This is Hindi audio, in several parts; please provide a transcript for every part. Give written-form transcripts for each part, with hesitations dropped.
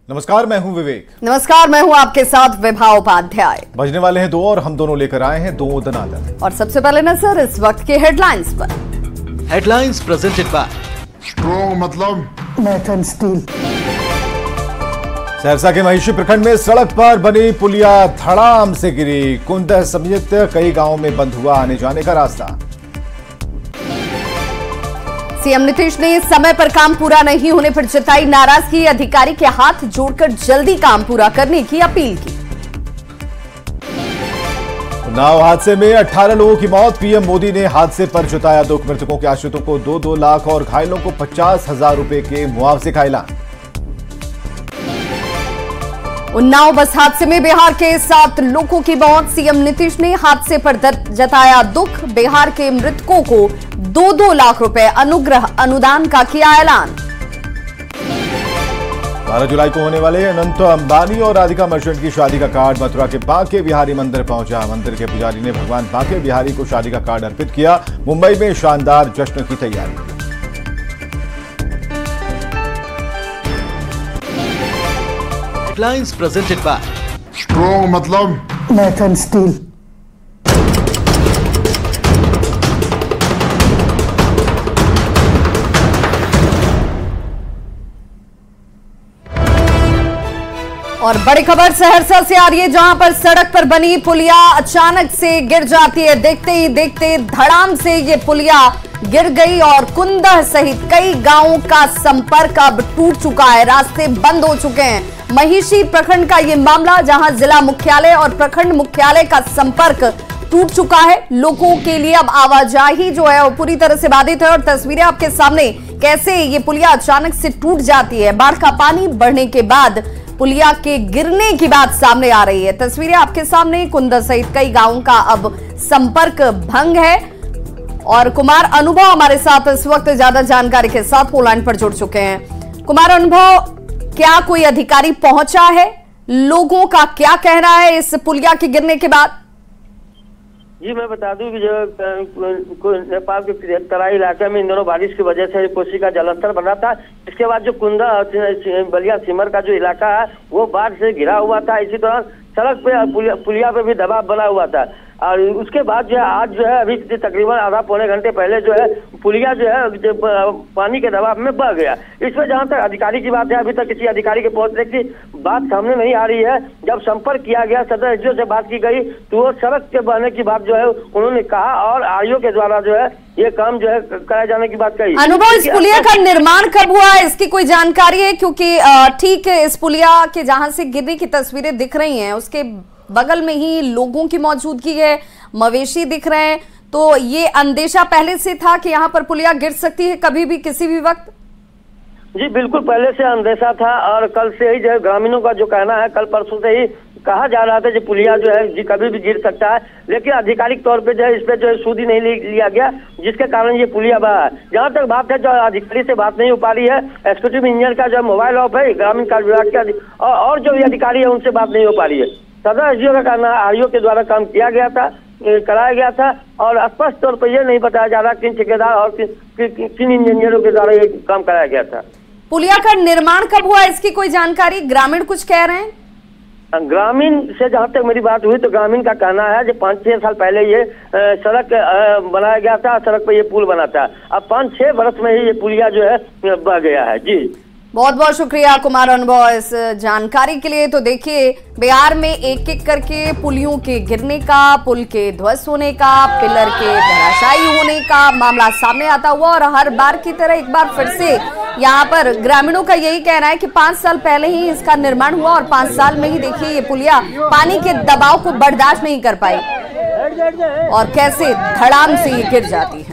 नमस्कार, मैं हूं विवेक। नमस्कार, मैं हूं आपके साथ विभा उपाध्याय। बजने वाले हैं 2 और हम दोनों लेकर आए हैं 2 दनादन। और सबसे पहले नजर इस वक्त के हेडलाइंस पर। हेडलाइंस प्रेजेंटेड बाय स्ट्रॉन्ग मतलब मैथन स्टील। सहरसा के महिषी प्रखंड में सड़क पर बनी पुलिया धड़ाम से गिरी। कुंदह समेत कई गांवों में बंद हुआ आने जाने का रास्ता। सीएम नीतीश ने समय पर काम पूरा नहीं होने पर जताई नाराजगी, अधिकारी के हाथ जोड़कर जल्दी काम पूरा करने की अपील की। उन्नाव हादसे में 18 लोगों की मौत, पीएम मोदी ने हादसे पर जताया दुख। मृतकों के आश्रितों को 2-2 लाख और घायलों को 50,000 रुपए के मुआवजे का ऐलान। उन्नाव बस हादसे में बिहार के 7 लोगों की मौत, सीएम नीतीश ने हादसे पर जताया दुख। बिहार के मृतकों को 2-2 लाख रुपए अनुग्रह अनुदान का किया ऐलान। 12 जुलाई को होने वाले अनंत अंबानी और राधिका मर्चेंट की शादी का कार्ड मथुरा के बांके बिहारी मंदिर पहुंचा। मंदिर के पुजारी ने भगवान बांके बिहारी को शादी का कार्ड अर्पित किया। मुंबई में शानदार जश्न की तैयारी। हेडलाइंस प्रेजेंटेड बाय स्ट्रॉन्ग मतलब मैथन स्टील। और बड़ी खबर सहरसा से आ रही है, जहां पर सड़क पर बनी पुलिया अचानक से गिर जाती है। देखते ही देखते धड़ाम से ये पुलिया गिर गई और कुंदह सहित कई गांवों का संपर्क अब टूट चुका है, रास्ते बंद हो चुके हैं। महिषी प्रखंड का ये मामला, जहां जिला मुख्यालय और प्रखंड मुख्यालय का संपर्क टूट चुका है। लोगों के लिए अब आवाजाही जो है वो पूरी तरह से बाधित है। और तस्वीरें आपके सामने, कैसे ये पुलिया अचानक से टूट जाती है। बाढ़ का पानी बढ़ने के बाद पुलिया के गिरने की बात सामने आ रही है। तस्वीरें आपके सामने, कुंदह सहित कई गांवों का अब संपर्क भंग है। और कुमार अनुभव हमारे साथ इस वक्त ज्यादा जानकारी के साथ फोन लाइन पर जुड़ चुके हैं। कुमार अनुभव, क्या कोई अधिकारी पहुंचा है? लोगों का क्या कहना है इस पुलिया के गिरने के बाद? जी, मैं बता दूं कि जो नेपाल के तराई इलाके में इन दिनों बारिश की वजह से कोसी का जलस्तर बना था। इसके बाद जो कुंदा बलिया सिमर का जो इलाका है वो बाढ़ से घिरा हुआ था। इसी दौरान सड़क पे पुलिया पे भी दबाव बना हुआ था। और उसके बाद जो है आज जो है अभी तकरीबन आधा पौने घंटे पहले जो है पुलिया जो है पानी के दबाव में बह गया। इसमें जहां तक अधिकारी की बात है, अभी तक किसी अधिकारी के पहुंचने की बात सामने नहीं आ रही है। जब संपर्क किया गया, सदर एसडीओ से बात की गई तो वो सड़क के बहने की बात जो है उन्होंने कहा और आरओ के द्वारा जो है ये काम जो है कराए जाने की बात कही। अनुभव, इस पुलिया का निर्माण कब हुआ है, इसकी कोई जानकारी है? क्योंकि ठीक इस पुलिया के जहां से गिरने की तस्वीरें दिख रही हैं उसके बगल में ही लोगों की मौजूदगी है, मवेशी दिख रहे हैं, तो ये अंदेशा पहले से था कि यहाँ पर पुलिया गिर सकती है कभी भी, किसी भी वक्त? जी बिल्कुल, पहले से अंदेशा था। और कल से ही जो है ग्रामीणों का जो कहना है, कल परसों से ही कहा जा रहा था कि पुलिया जो है जी कभी भी गिर सकता है, लेकिन आधिकारिक तौर पे जो है इस पे जो है सूदी नहीं लिया गया, जिसके कारण ये पुलिया बहा है। जहाँ तक बात है, जो अधिकारी से बात नहीं हो पा रही है, एक्जीक्यूटिव इंजीनियर का जो मोबाइल ऑफ है, ग्रामीण कार्य विभाग का और जो भी अधिकारी है उनसे बात नहीं हो पा रही है। सदर एसडीओ का कहना है आरओ के द्वारा काम किया गया था, कराया गया था और स्पष्ट तौर पर यह नहीं बताया जा रहा किन ठेकेदार और किन इंजीनियरों के द्वारा ये काम कराया गया था। पुलिया का निर्माण कब हुआ, इसकी कोई जानकारी? ग्रामीण कुछ कह रहे हैं। ग्रामीण से जहां तक मेरी बात हुई तो ग्रामीण का कहना है कि 5-6 साल पहले ये सड़क बनाया गया था, सड़क पर ये पुल बना था। अब 5-6 वर्ष में ही ये पुलिया जो है बह गया है। जी बहुत बहुत शुक्रिया कुमार अनुभव इस जानकारी के लिए। तो देखिए, बिहार में एक एक करके पुलियों के गिरने का, पुल के ध्वस्त होने का, पिलर के धराशायी होने का मामला सामने आता हुआ। और हर बार की तरह एक बार फिर से यहाँ पर ग्रामीणों का यही कहना है कि 5 साल पहले ही इसका निर्माण हुआ और 5 साल में ही देखिए ये पुलिया पानी के दबाव को बर्दाश्त नहीं कर पाई और कैसे धड़ाम से ये गिर जाती है।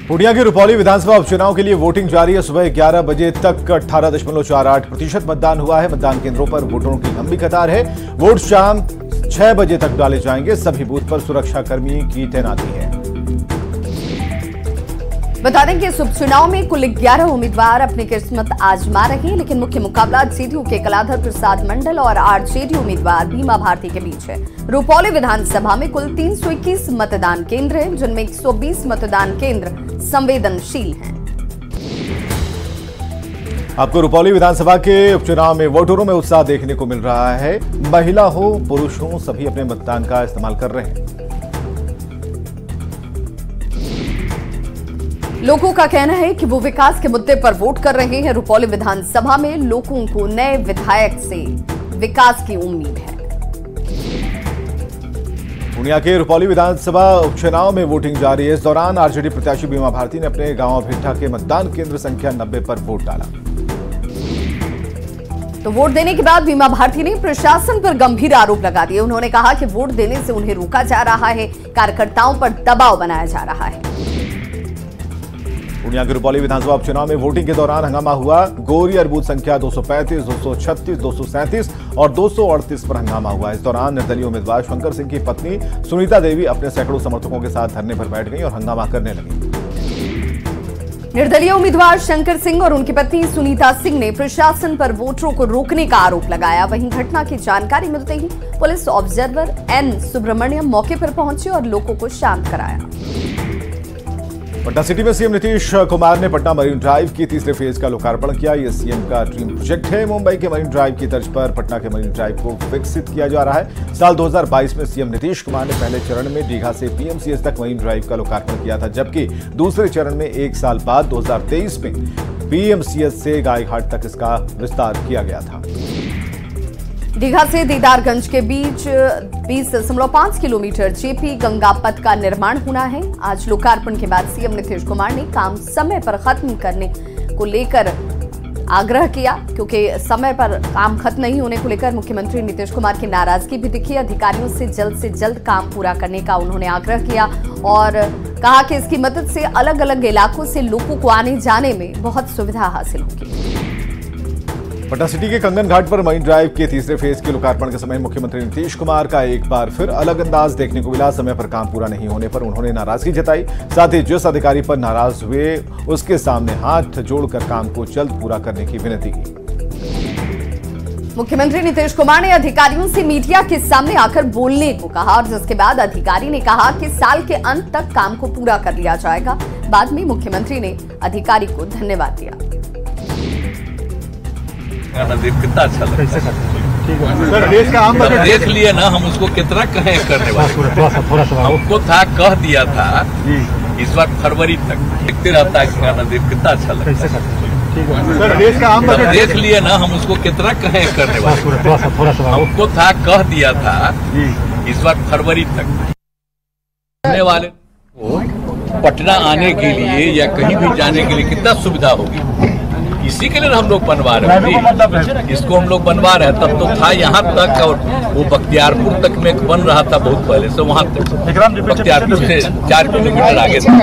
पूर्णिया के रुपौली विधानसभा उपचुनाव के लिए वोटिंग जारी है। सुबह 11 बजे तक 18.48% मतदान हुआ है। मतदान केंद्रों पर वोटरों की लंबी कतार है। वोट शाम 6 बजे तक डाले जाएंगे। सभी बूथ पर सुरक्षाकर्मी की तैनाती है। बता दें कि इस उपचुनाव में कुल 11 उम्मीदवार अपनी किस्मत आजमा रहे हैं, लेकिन मुख्य मुकाबला जेडीयू के कलाधर प्रसाद मंडल और आरजेडी उम्मीदवार बीमा भारती के बीच है। रुपौली विधानसभा में कुल 321 मतदान केंद्र हैं, जिनमें 120 मतदान केंद्र संवेदनशील हैं। आपको रुपौली विधानसभा के उपचुनाव में वोटरों में उत्साह देखने को मिल रहा है। महिला हो पुरुष हो सभी अपने मतदान का इस्तेमाल कर रहे हैं। लोगों का कहना है कि वो विकास के मुद्दे पर वोट कर रहे हैं। रुपौली विधानसभा में लोगों को नए विधायक से विकास की उम्मीद है। पूर्णिया के रुपौली विधानसभा उपचुनाव में वोटिंग जारी है। इस दौरान आरजेडी प्रत्याशी बीमा भारती ने अपने गांव भिट्ठा के मतदान केंद्र संख्या 90 पर वोट डाला। तो वोट देने के बाद बीमा भारती ने प्रशासन पर गंभीर आरोप लगा दिए। उन्होंने कहा कि वोट देने से उन्हें रोका जा रहा है, कार्यकर्ताओं पर दबाव बनाया जा रहा है। पूर्णिया के रुपौली विधानसभा उपचुनाव में वोटिंग के दौरान हंगामा हुआ। गोरियर बूथ संख्या 235, 236, 237 और 238 पर हंगामा हुआ। इस दौरान निर्दलीय उम्मीदवार शंकर सिंह की पत्नी सुनीता देवी अपने सैकड़ों समर्थकों के साथ धरने पर बैठ गई और हंगामा करने लगी। निर्दलीय उम्मीदवार शंकर सिंह और उनकी पत्नी सुनीता सिंह ने प्रशासन पर वोटरों को रोकने का आरोप लगाया। वहीं घटना की जानकारी मिलते ही पुलिस ऑब्जर्वर एन सुब्रमण्यम मौके पर पहुंचे और लोगों को शांत कराया। पटना सिटी में सीएम नीतीश कुमार ने पटना मरीन ड्राइव की तीसरे फेज का लोकार्पण किया। यह सीएम का ड्रीम प्रोजेक्ट है। मुंबई के मरीन ड्राइव की तर्ज पर पटना के मरीन ड्राइव को विकसित किया जा रहा है। साल 2022 में सीएम नीतीश कुमार ने पहले चरण में दीघा से पीएमसीएच तक मरीन ड्राइव का लोकार्पण किया था, जबकि दूसरे चरण में 1 साल बाद 2023 में पीएमसीएच से गायघाट तक इसका विस्तार किया गया था। दीघा से दीदारगंज के बीच 20.5 किलोमीटर जेपी गंगा पथ का निर्माण होना है। आज लोकार्पण के बाद सीएम नीतीश कुमार ने काम समय पर खत्म करने को लेकर आग्रह किया, क्योंकि समय पर काम खत्म नहीं होने को लेकर मुख्यमंत्री नीतीश कुमार की नाराजगी भी दिखी। अधिकारियों से जल्द काम पूरा करने का उन्होंने आग्रह किया और कहा कि इसकी मदद से अलग अलग इलाकों से लोगों को आने जाने में बहुत सुविधा हासिल होगी। पटना सिटी के कंगन घाट पर मरीन ड्राइव के तीसरे फेज के लोकार्पण के समय मुख्यमंत्री नीतीश कुमार का एक बार फिर अलग अंदाज देखने को मिला। समय पर काम पूरा नहीं होने पर उन्होंने नाराजगी जताई। साथ ही जिस अधिकारी पर नाराज हुए उसके सामने हाथ जोड़कर काम को जल्द पूरा करने की विनती की। मुख्यमंत्री नीतीश कुमार ने अधिकारियों से मीडिया के सामने आकर बोलने को कहा और जिसके बाद अधिकारी ने कहा कि साल के अंत तक काम को पूरा कर लिया जाएगा। बाद में मुख्यमंत्री ने अधिकारी को धन्यवाद दिया। कितना अच्छा लगता है। देख लिए ना हम उसको कितना कहे करने वाले। हमको था कह दिया था इस बार फरवरी तक देखते रहता है कितना अच्छा लगता है। देख लिए ना हम उसको कितना कहे करने वाले। हमको था कह दिया था इस बार फरवरी तक आने वाले पटना आने के लिए या कहीं भी जाने के लिए कितना सुविधा होगी। इसी के लिए हम लोग बनवा रहे हैं। इसको हम लोग बनवा रहे हैं। तब तो था यहाँ तक और वो बख्तियारपुर तक में बन रहा था बहुत पहले से। वहाँ तक बख्तियारपुर से 4 किलोमीटर आगे था।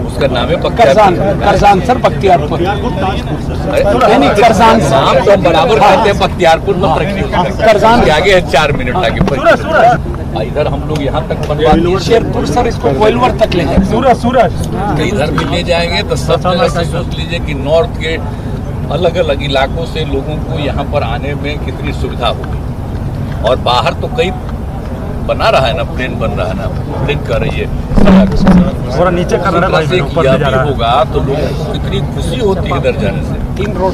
उसका नाम है बख्तियारपुर। नाम तो बराबर कहते हैं बख्तियारपुर में आगे है 4 मिनट आगे। इधर हम लोग यहाँ तक बनवा शेरपुर सर इसको कोइलवर तक ले जाएंगे। सूरज इधर भी ले जाएंगे तो सब जगह से सोच लीजिए कि नॉर्थ के अलग अलग इलाकों से लोगों को यहाँ पर आने में कितनी सुविधा होगी। और बाहर तो कई बना रहा है ना, प्लेन बन रहा है ना, प्लेन कर रही है थोड़ा नीचे कर रहा है होगा तो लोगों को कितनी खुशी होती है इधर जाने से। 3 रोड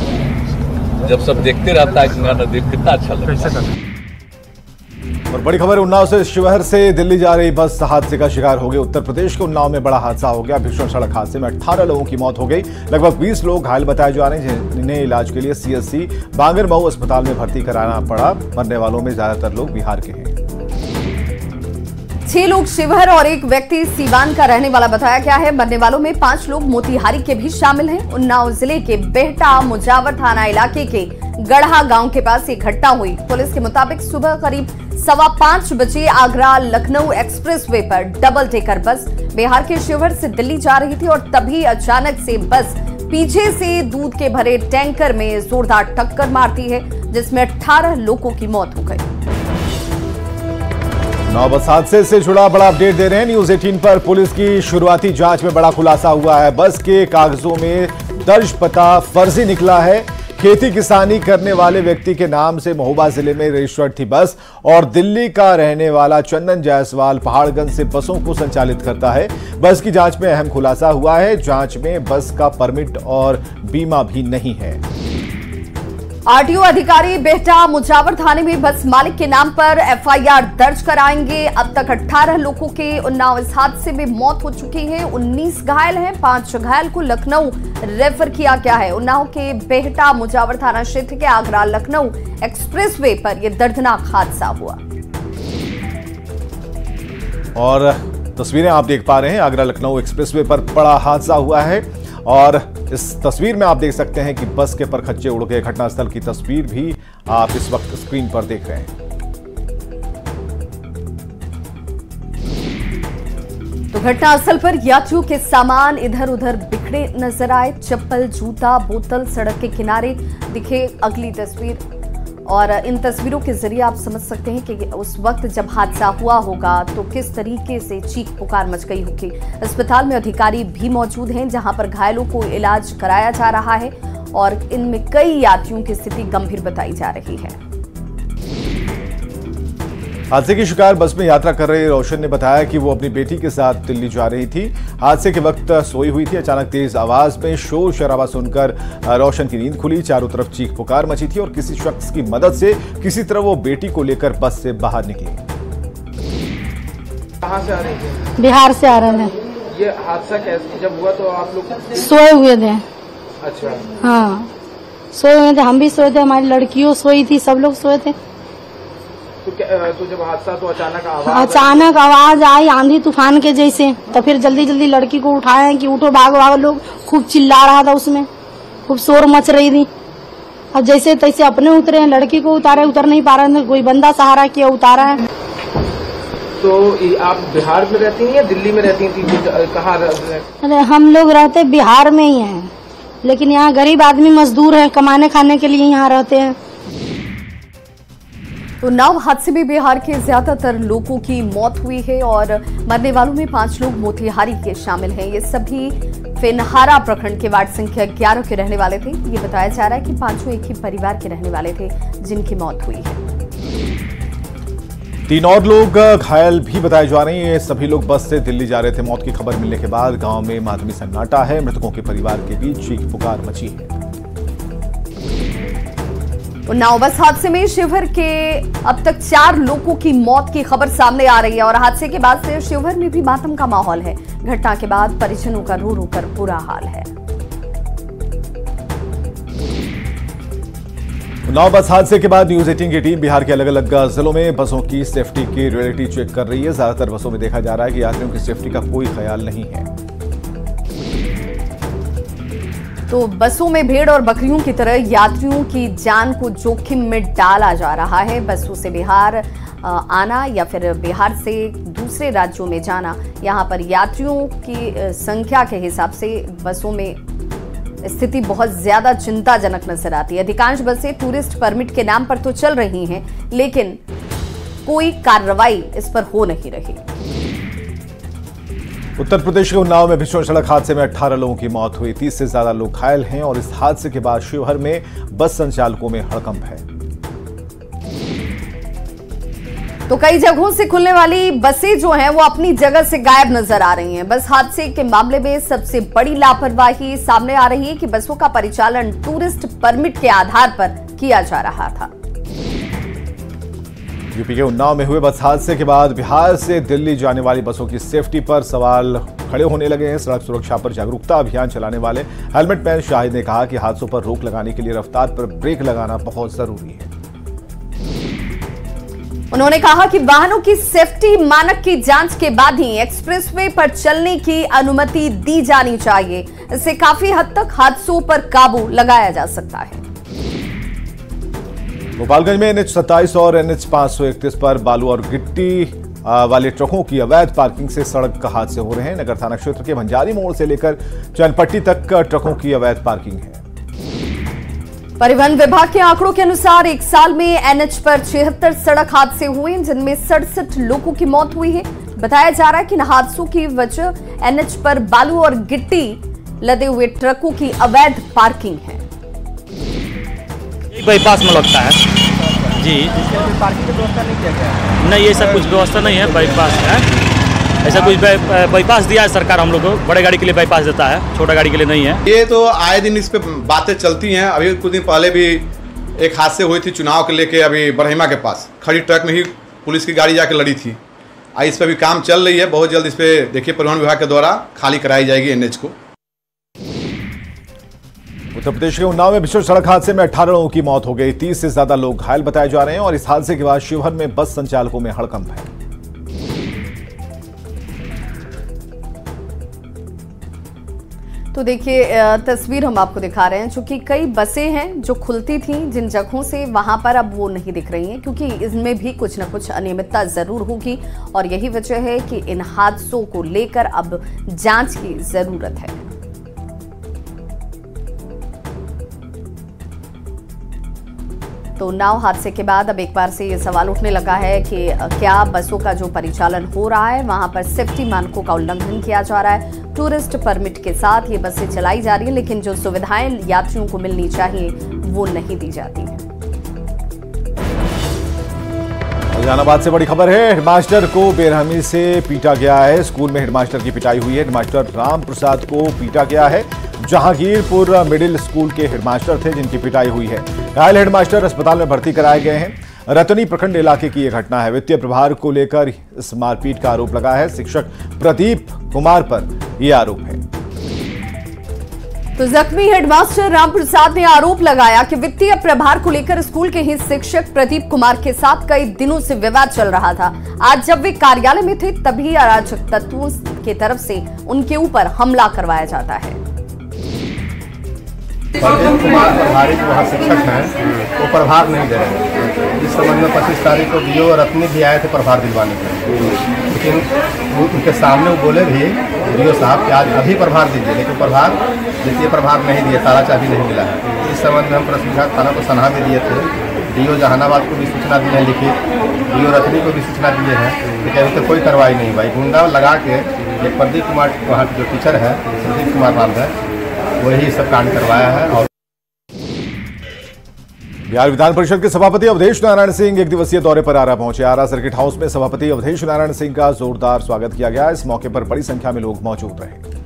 जब सब देखते रहता है गंगा नदी कितना अच्छा लगता है। और बड़ी खबर उन्नाव से शिवहर से दिल्ली जा रही बस हादसे का शिकार हो गई। उत्तर प्रदेश के उन्नाव में बड़ा हादसा हो गया। भीषण सड़क हादसे में 18 लोगों की मौत हो गई। लगभग 20 लोग घायल बताए जा रहे हैं, जिन्हें इलाज के लिए सीएससी बांगरमऊ अस्पताल में भर्ती कराना पड़ा। मरने वालों में ज्यादातर लोग बिहार के हैं। 6 लोग शिवहर और एक व्यक्ति सीवान का रहने वाला बताया गया है। मरने वालों में 5 लोग मोतिहारी के भी शामिल हैं। उन्नाव जिले के बेहटा मुजावर थाना इलाके के गढ़ा गांव के पास ये घटना हुई। पुलिस के मुताबिक सुबह करीब 5:15 बजे आगरा लखनऊ एक्सप्रेसवे पर डबल डेकर बस बिहार के शिवहर से दिल्ली जा रही थी और तभी अचानक से बस पीछे से दूध के भरे टैंकर में जोरदार टक्कर मारती है, जिसमें 18 लोगों की मौत हो गई। नौ बस हादसे से जुड़ा बड़ा अपडेट दे रहे हैं न्यूज 18 पर। पुलिस की शुरुआती जांच में बड़ा खुलासा हुआ है। बस के कागजों में दर्ज पता फर्जी निकला है। खेती किसानी करने वाले व्यक्ति के नाम से महोबा जिले में रजिस्टर्ड थी बस और दिल्ली का रहने वाला चंदन जायसवाल पहाड़गंज से बसों को संचालित करता है। बस की जांच में अहम खुलासा हुआ है। जांच में बस का परमिट और बीमा भी नहीं है। आरटीओ अधिकारी बेहटा मुजावर थाने में बस मालिक के नाम पर एफआईआर दर्ज कराएंगे। अब तक 18 लोगों के उन्नाव इस हादसे में मौत हो चुकी है। 19 घायल हैं। 5 घायल को लखनऊ रेफर किया गया है। उन्नाव के बेहटा मुजावर थाना क्षेत्र के आगरा लखनऊ एक्सप्रेसवे पर यह दर्दनाक हादसा हुआ। और तस्वीरें आप देख पा रहे हैं, आगरा लखनऊ एक्सप्रेसवे पर बड़ा हादसा हुआ है और इस तस्वीर में आप देख सकते हैं कि बस के परखच्चे उड़ गए। घटनास्थल की तस्वीर भी आप इस वक्त स्क्रीन पर देख रहे हैं। तो घटनास्थल पर यात्रियों के सामान इधर उधर बिखरे नजर आए। चप्पल, जूता, बोतल सड़क के किनारे दिखे। अगली तस्वीर और इन तस्वीरों के जरिए आप समझ सकते हैं कि उस वक्त जब हादसा हुआ होगा तो किस तरीके से चीख पुकार मच गई होगी। अस्पताल में अधिकारी भी मौजूद हैं जहां पर घायलों को इलाज कराया जा रहा है और इनमें कई यात्रियों की स्थिति गंभीर बताई जा रही है। हादसे की शिकार बस में यात्रा कर रहे रोशन ने बताया कि वो अपनी बेटी के साथ दिल्ली जा रही थी। हादसे के वक्त सोई हुई थी। अचानक तेज आवाज में शोर शराबा सुनकर रोशन की नींद खुली। चारों तरफ चीख पुकार मची थी और किसी शख्स की मदद से किसी तरह वो बेटी को लेकर बस से बाहर निकली। कहाँ से आ रही थे? बिहार से आ रहे थे। ये हादसा कैसे जब हुआ तो आप लोग सोए हुए थे? अच्छा। हाँ, सोए हुए थे। हम भी सोए थे, हमारी लड़कियों सोई थी, सब लोग सोए थे। तो जब हादसा तो अचानक आवाज आई आंधी तूफान के जैसे, तो फिर जल्दी जल्दी लड़की को उठाए कि उठो भागो भागो। लोग खूब चिल्ला रहा था, उसमें खूब शोर मच रही थी। अब जैसे तैसे अपने उतरे हैं, लड़की को उतारे, उतर नहीं पा रहे थे। कोई बंदा सहारा किया, उतारा है। तो आप बिहार में रहती हैं या दिल्ली में रहती थी? कहाँ? अरे हम लोग रहते बिहार में ही हैं, लेकिन यहाँ गरीब आदमी मजदूर है, कमाने खाने के लिए यहाँ रहते हैं। उन्नाव हादसे में बिहार के ज्यादातर लोगों की मौत हुई है और मरने वालों में 5 लोग मोतिहारी के शामिल हैं। ये सभी फेनहारा प्रखंड के वार्ड संख्या 11 के रहने वाले थे। ये बताया जा रहा है कि 5 एक ही परिवार के रहने वाले थे जिनकी मौत हुई है। 3 और लोग घायल भी बताए जा रहे हैं। ये सभी लोग बस से दिल्ली जा रहे थे। मौत की खबर मिलने के बाद गांव में मातमी सन्नाटा है। मृतकों के परिवार के बीच चीख पुकार मची है। उन्नाव बस हादसे में शिवहर के अब तक 4 लोगों की मौत की खबर सामने आ रही है और हादसे के बाद से शिवहर में भी मातम का माहौल है। घटना के बाद परिजनों का रो रो कर बुरा हाल है। उन्नाव बस हादसे के बाद न्यूज 18 की टीम बिहार के अलग अलग जिलों में बसों की सेफ्टी की रियलिटी चेक कर रही है। ज्यादातर बसों में देखा जा रहा है कि यात्रियों की सेफ्टी का कोई ख्याल नहीं है। तो बसों में भेड़ और बकरियों की तरह यात्रियों की जान को जोखिम में डाला जा रहा है। बसों से बिहार आना या फिर बिहार से दूसरे राज्यों में जाना, यहाँ पर यात्रियों की संख्या के हिसाब से बसों में स्थिति बहुत ज्यादा चिंताजनक नजर आती है। अधिकांश बसें टूरिस्ट परमिट के नाम पर तो चल रही हैं, लेकिन कोई कार्रवाई इस पर हो नहीं रही। उत्तर प्रदेश के उन्नाव में भीषण सड़क हादसे में 18 लोगों की मौत हुई। 30 से ज्यादा लोग घायल हैं और इस हादसे के बाद शिवहर में बस संचालकों में हड़कंप है। तो कई जगहों से खुलने वाली बसें जो हैं वो अपनी जगह से गायब नजर आ रही हैं। बस हादसे के मामले में सबसे बड़ी लापरवाही सामने आ रही है कि बसों का परिचालन टूरिस्ट परमिट के आधार पर किया जा रहा था। यूपी के उन्नाव में हुए बस हादसे के बाद बिहार से दिल्ली जाने वाली बसों की सेफ्टी पर सवाल खड़े होने लगे हैं। सड़क सुरक्षा पर जागरूकता अभियान चलाने वाले हेलमेट मैन शाहिद ने कहा कि हादसों पर रोक लगाने के लिए रफ्तार पर ब्रेक लगाना बहुत जरूरी है। उन्होंने कहा कि वाहनों की सेफ्टी मानक की जांच के बाद ही एक्सप्रेसवे पर चलने की अनुमति दी जानी चाहिए। इससे काफी हद तक हादसों पर काबू लगाया जा सकता है। गोपालगंज में NH 27 और NH 531 पर बालू और गिट्टी वाले ट्रकों की अवैध पार्किंग से सड़क हादसे हो रहे हैं। नगर थाना क्षेत्र के भंजारी मोड़ से लेकर चनपट्टी तक ट्रकों की अवैध पार्किंग है। परिवहन विभाग के आंकड़ों के अनुसार एक साल में एनएच पर 76 सड़क हादसे हुए, जिनमें 67 लोगों की मौत हुई है। बताया जा रहा है कि इन हादसों की वजह एनएच पर बालू और गिट्टी लदे हुए ट्रकों की अवैध पार्किंग है। बाईपास में लगता है जी, पार्किंग की व्यवस्था नहीं किया गया? नहीं, ऐसा कुछ व्यवस्था नहीं है बाईपास है। ऐसा कुछ बाईपास दिया है सरकार हम लोग को, बड़े गाड़ी के लिए बाईपास देता है, छोटा गाड़ी के लिए नहीं है। ये तो आए दिन इस पे बातें चलती हैं। अभी कुछ दिन पहले भी एक हादसे हुई थी चुनाव के लेके, अभी बरहिमा के पास खड़ी ट्रक में ही पुलिस की गाड़ी जाके लड़ी थी। इस पे भी काम चल रही है, बहुत जल्द इस पे देखिए परिवहन विभाग के द्वारा खाली कराई जाएगी एनएच को। उत्तर प्रदेश के उन्नाव में भीषण सड़क हादसे में 18 लोगों की मौत हो गई, 30 से ज्यादा लोग घायल बताए जा रहे हैं और इस हादसे के बाद शिवहर में बस संचालकों में हड़कंप है। तो देखिए तस्वीर हम आपको दिखा रहे हैं, चूंकि कई बसें हैं जो खुलती थी जिन जगहों से, वहां पर अब वो नहीं दिख रही हैं, क्योंकि इसमें भी कुछ न कुछ अनियमितता जरूर होगी और यही वजह है कि इन हादसों को लेकर अब जांच की जरूरत है। तो उन्नाव हादसे के बाद अब एक बार से ये सवाल उठने लगा है कि क्या बसों का जो परिचालन हो रहा है वहां पर सेफ्टी मानकों का उल्लंघन किया जा रहा है। टूरिस्ट परमिट के साथ ये बसें चलाई जा रही हैं, लेकिन जो सुविधाएं यात्रियों को मिलनी चाहिए वो नहीं दी जाती हैं। जहानाबाद से बड़ी खबर है, हेडमास्टर को बेरहमी से पीटा गया है। स्कूल में हेडमास्टर की पिटाई हुई है। हेडमास्टर राम प्रसाद को पीटा गया है। जहांगीरपुर मिडिल स्कूल के हेडमास्टर थे जिनकी पिटाई हुई है। घायल हेडमास्टर अस्पताल में भर्ती कराए गए हैं। रतनी प्रखंड इलाके की यह घटना है। वित्तीय प्रभार को लेकर इस मारपीट का आरोप लगा है। शिक्षक प्रदीप कुमार पर यह आरोप है। तो जख्मी हेडमास्टर राम प्रसाद ने आरोप लगाया कि वित्तीय प्रभार को लेकर स्कूल के ही शिक्षक प्रदीप कुमार के साथ कई दिनों से विवाद चल रहा था। आज जब वे कार्यालय में थे तभी अराजक तत्वों की तरफ से उनके ऊपर हमला करवाया जाता है। प्रदीप कुमार प्रभारी जो वहाँ शिक्षक हैं वो प्रभार नहीं दे रहे हैं। इस संबंध में 25 तारीख को डीओ और रत्नी भी आए थे प्रभार दिलवाने के लिए, लेकिन उनके सामने वो बोले भी डीओ साहब कि आज अभी प्रभार दीजिए, लेकिन प्रभार द्वितीय प्रभार नहीं दिए, ताला चाबी नहीं मिला है। इस संबंध में हम प्रश्न विभाग थाना को सलाह भी दिए थे। डीओ जहानाबाद को भी सूचना दी है लिखित, डीओ रतनी को भी सूचना दिए हैं, लेकिन अभी तक कोई कार्रवाई नहीं हुई। गुंडा लगा के एक प्रदीप कुमार वहाँ के जो टीचर है प्रदीप कुमार नाम है, वही सब कांड करवाया है। और बिहार विधान परिषद के सभापति अवधेश नारायण सिंह एक दिवसीय दौरे पर आरा पहुंचे। आरा सर्किट हाउस में सभापति अवधेश नारायण सिंह का जोरदार स्वागत किया गया। इस मौके पर बड़ी संख्या में लोग मौजूद रहे।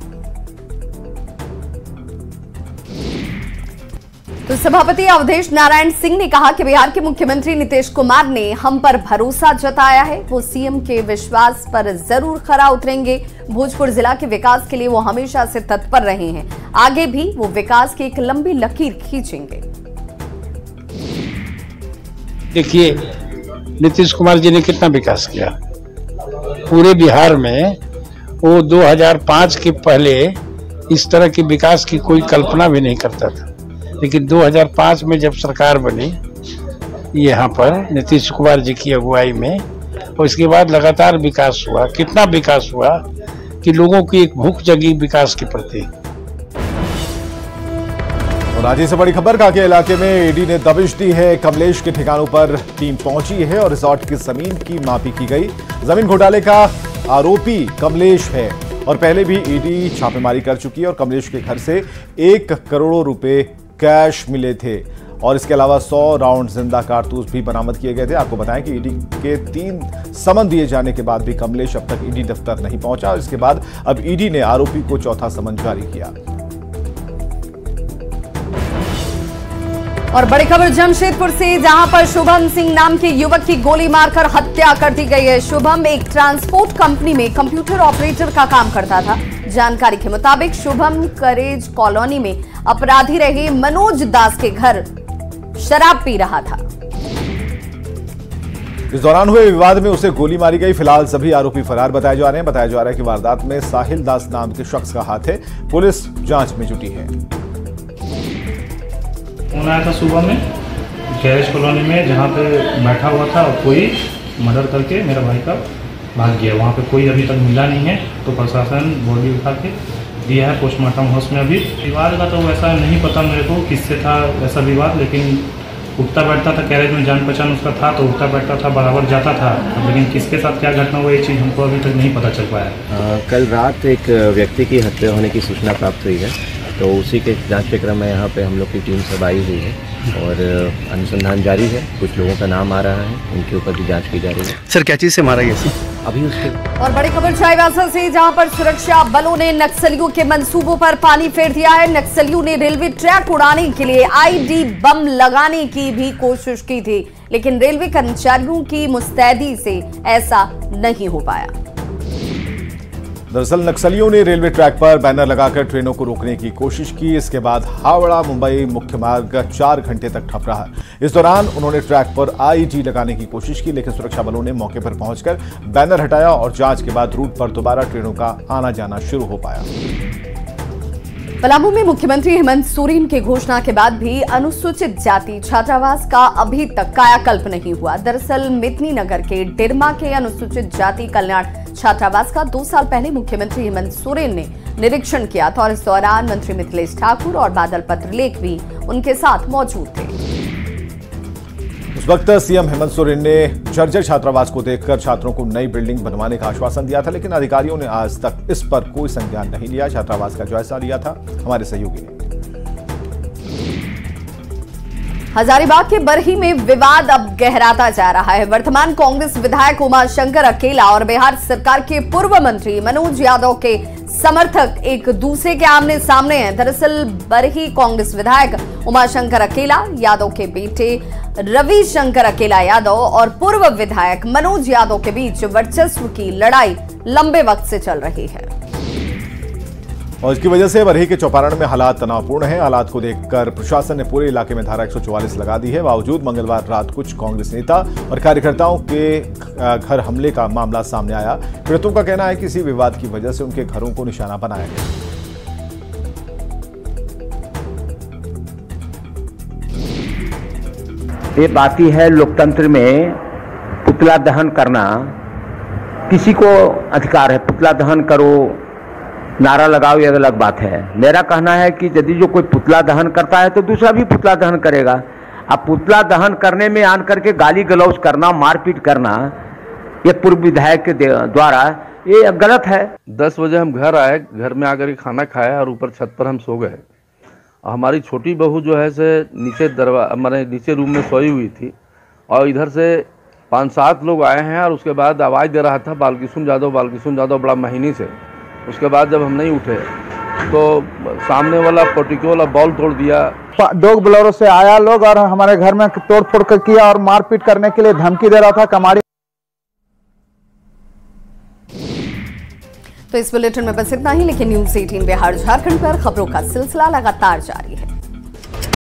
तो सभापति अवधेश नारायण सिंह ने कहा कि बिहार के मुख्यमंत्री नीतीश कुमार ने हम पर भरोसा जताया है, वो सीएम के विश्वास पर जरूर खरा उतरेंगे। भोजपुर जिला के विकास के लिए वो हमेशा से तत्पर रहे हैं, आगे भी वो विकास की एक लंबी लकीर खींचेंगे। देखिए नीतीश कुमार जी ने कितना विकास किया पूरे बिहार में। वो 2005 के पहले इस तरह के विकास की कोई कल्पना भी नहीं करता था, लेकिन 2005 में जब सरकार बनी यहाँ पर नीतीश कुमार जी की अगुवाई में, और इसके बाद लगातार विकास हुआ। कितना विकास हुआ कि लोगों की एक भूख जगी विकास के प्रति। और राज्य से बड़ी खबर, कांके इलाके में ईडी ने दबिश दी है। कमलेश के ठिकानों पर टीम पहुंची है और रिसोर्ट की जमीन की मापी की गई। जमीन घोटाले का आरोपी कमलेश है और पहले भी ईडी छापेमारी कर चुकी है और कमलेश के घर से 1 करोड़ रुपए कैश मिले थे और इसके अलावा 100 राउंड जिंदा कारतूस भी बरामद किए गए थे। आपको बताएं कि ईडी के 3 समन दिए जाने के बाद भी कमलेश अब तक ईडी दफ्तर नहीं पहुंचा। इसके बाद अब ईडी ने आरोपी को चौथा समन जारी किया। और बड़ी खबर जमशेदपुर से, जहां पर शुभम सिंह नाम के युवक की गोली मारकर हत्या कर दी गई है। शुभम एक ट्रांसपोर्ट कंपनी में कंप्यूटर ऑपरेटर का काम करता था। जानकारी के मुताबिक शुभम करेज कॉलोनी में अपराधी रहे मनोज दास के घर शराब पी रहा था। इस दौरान हुए विवाद में उसे गोली मारी गई। फिलहाल सभी आरोपी फरार बताए जा रहे हैं। बताया जा रहा है कि वारदात में साहिल दास नाम के शख्स का हाथ है। पुलिस जांच में जुटी है। फोन आया था सुबह में गैरेज कॉलोनी में, जहाँ पे बैठा हुआ था और कोई मर्डर करके मेरा भाई का भाग गया। वहाँ पे कोई अभी तक मिला नहीं है, तो प्रशासन बॉडी उठा के दिया है पोस्टमार्टम हाउस में। अभी विवाद का तो वैसा नहीं पता मेरे को किससे था वैसा विवाद, लेकिन उठता बैठता था, कैरेज में जान पहचान उसका था तो उठता बैठता था, बराबर जाता था। लेकिन किसके साथ क्या घटना हुआ ये चीज़ हमको अभी तक नहीं पता चल पाया। कल रात एक व्यक्ति की हत्या होने की सूचना प्राप्त हुई है, तो उसी के जांच के क्रम में यहाँ पे हम लोग की टीम सब आई हुई है और अनुसंधान जारी है। कुछ लोगों का नाम आ रहा है, उनके ऊपर भी जांच की जा रही है। सर क्या चीज़ से मारा गया अभी उसके। और बड़ी खबर चाईबासा से, जहां पर सुरक्षा बलों ने नक्सलियों के मंसूबों पर पानी फेर दिया है। नक्सलियों ने रेलवे ट्रैक उड़ाने के लिए आईडी बम लगाने की भी कोशिश की थी, लेकिन रेलवे कर्मचारियों की मुस्तैदी से ऐसा नहीं हो पाया। दरअसल नक्सलियों ने रेलवे ट्रैक पर बैनर लगाकर ट्रेनों को रोकने की कोशिश की। इसके बाद हावड़ा मुंबई मुख्य मार्ग 4 घंटे तक ठप रहा। इस दौरान उन्होंने ट्रैक पर आईडी लगाने की कोशिश की, लेकिन सुरक्षा बलों ने मौके पर पहुंचकर बैनर हटाया और जांच के बाद रूट पर दोबारा ट्रेनों का आना जाना शुरू हो पाया। पलामू में मुख्यमंत्री हेमंत सोरेन की घोषणा के बाद भी अनुसूचित जाति छात्रावास का अभी तक कायाकल्प नहीं हुआ। दरअसल मितनी नगर के डिरमा के अनुसूचित जाति कल्याण छात्रावास का 2 साल पहले मुख्यमंत्री हेमंत सोरेन ने निरीक्षण किया था और इस दौरान मंत्री मिथिलेश ठाकुर और बादल पत्रलेख भी उनके साथ मौजूद थे। उस वक्त सीएम हेमंत सोरेन ने जर्जर छात्रावास को देखकर छात्रों को नई बिल्डिंग बनवाने का आश्वासन दिया था, लेकिन अधिकारियों ने आज तक इस पर कोई संज्ञान नहीं लिया। छात्रावास का जायजा लिया था हमारे सहयोगी ने। हजारीबाग के बरही में विवाद अब गहराता जा रहा है। वर्तमान कांग्रेस विधायक उमाशंकर अकेला और बिहार सरकार के पूर्व मंत्री मनोज यादव के समर्थक एक दूसरे के आमने सामने हैं। दरअसल बरही कांग्रेस विधायक उमाशंकर अकेला, यादव के बेटे रविशंकर अकेला यादव और पूर्व विधायक मनोज यादव के बीच वर्चस्व की लड़ाई लंबे वक्त से चल रही है और इसकी वजह से बरही के चौपारण में हालात तनावपूर्ण हैं। हालात को देखकर प्रशासन ने पूरे इलाके में धारा 144 लगा दी है। बावजूद मंगलवार रात कुछ कांग्रेस नेता और कार्यकर्ताओं के घर हमले का मामला सामने आया। पीड़ितों का कहना है कि इसी विवाद की वजह से उनके घरों को निशाना बनाया गया। ये बाकी है लोकतंत्र में पुतला दहन करना, किसी को अधिकार है पुतला दहन करो, नारा लगाओ, ये अलग बात है। मेरा कहना है कि यदि जो कोई पुतला दहन करता है तो दूसरा भी पुतला दहन करेगा। अब पुतला दहन करने में आन करके गाली गलौज करना, मारपीट करना, ये पूर्व विधायक के द्वारा ये गलत है। 10 बजे हम घर आए, घर में आकर के खाना खाया और ऊपर छत पर हम सो गए। हमारी छोटी बहू जो है से नीचे हमारे नीचे रूम में सोई हुई थी और इधर से 5-7 लोग आए हैं और उसके बाद आवाज़ दे रहा था बालकिशुन यादव बड़ा महीनी से। उसके बाद जब हम नहीं उठे तो सामने वाला पर्टिकुलर बॉल तोड़ दिया। 2 बोलेरो से आया लोग और हमारे घर में तोड़फोड़ किया और मारपीट करने के लिए धमकी दे रहा था। कमाड़ी। तो इस बुलेटिन में बस इतना ही, लेकिन न्यूज़ 18 बिहार झारखंड पर खबरों का सिलसिला लगातार जारी है।